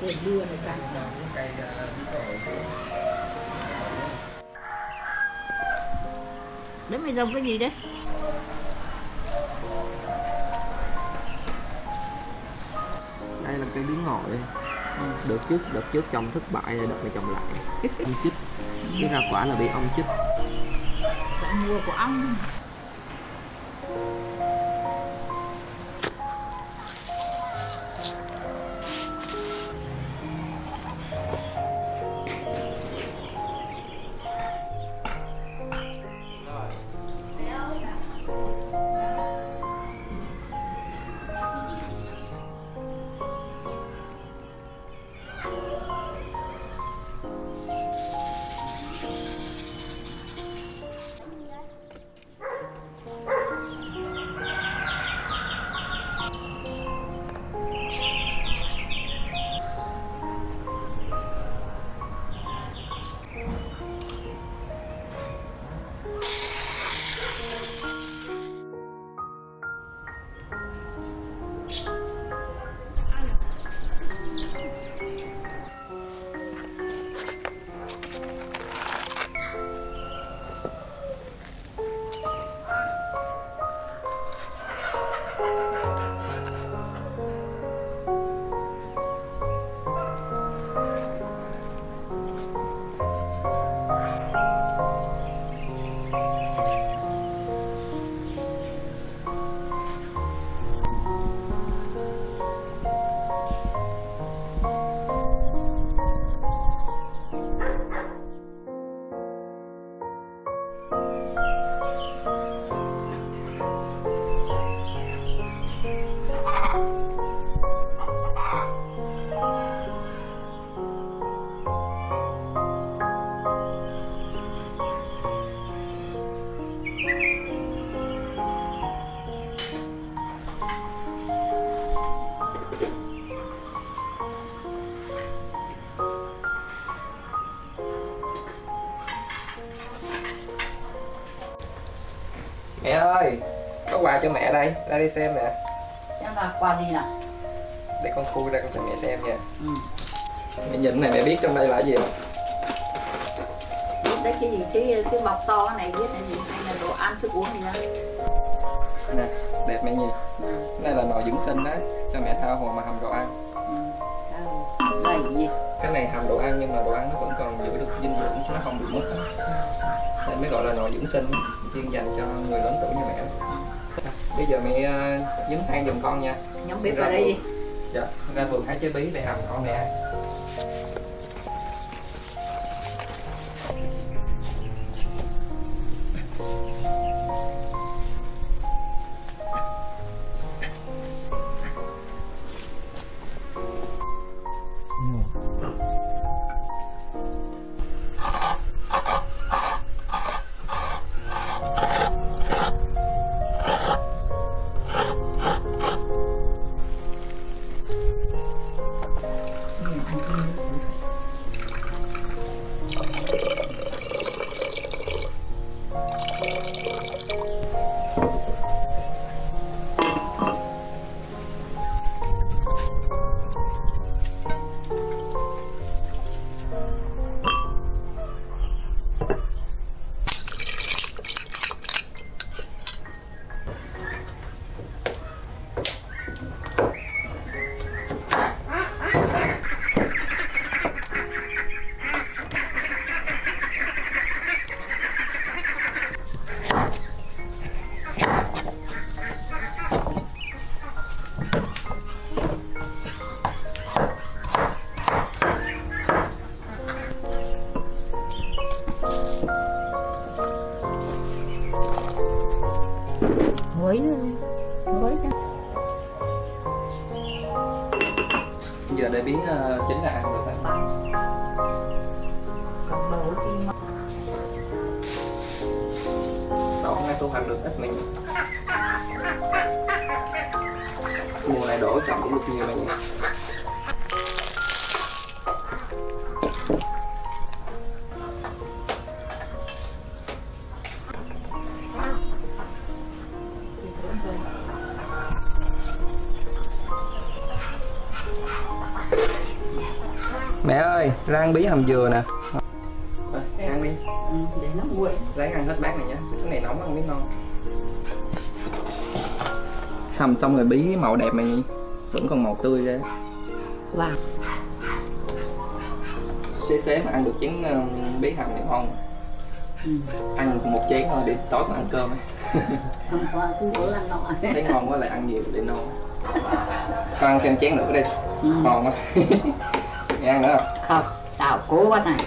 trời mưa này cả. Đấy mày trồng cái gì đấy? Đây là cây bí ngòi. Đợt trước trồng thất bại, đợt này trồng lại. Ong chích. Cái ra quả là bị ong chích. Mùa của ong. Mẹ ơi, có quà cho mẹ đây, ra đi xem nè. Xem là quà gì nào? Để con khui ra con cho mẹ xem nha. Mẹ nhìn này mẹ biết trong đây là cái gì không? Đấy cái gì, cái bọc to này biết là gì? Hay là đồ ăn thức uống gì đó? Nè, đẹp mẹ nhìn. Cái này là nồi dưỡng sinh đó, cho mẹ tha hồ mà hầm đồ ăn. Này gì? Cái này hầm đồ ăn nhưng mà đồ ăn nó vẫn còn giữ được dinh dưỡng chứ nó không bị mất đó. Nên mới gọi là nồi dưỡng sinh, chuyên dành cho người lớn tuổi như mẹ. Bây giờ mẹ nhúng than giùm con nha. Nhóm bếp vào đây đi. Dạ, ra vườn hái trái bí để hầm con nè. Giờ để biến chính là ăn được đấy. Đậu hôm nay thu hoạch được ít mình. Mùa này đổ trồng cũng được nhiều mình. Mẹ ơi, ra ăn bí hầm dừa nè. Rồi, ăn đi. Để nó nguội. Ráng ăn hết bát này nhé, cái này nóng không biết ngon. Hầm xong rồi bí màu đẹp mà nhỉ, vẫn còn màu tươi ra. Wow. Xế mà ăn được chén bí hầm này ngon. Ăn một chén thôi để tối còn ăn cơm. Hôm qua cũng bữa ăn no. Thấy ngon quá lại ăn nhiều để no. Con ăn thêm chén nữa đi. Ngon quá. Nghe ăn nữa không? Không, tao cố quá này.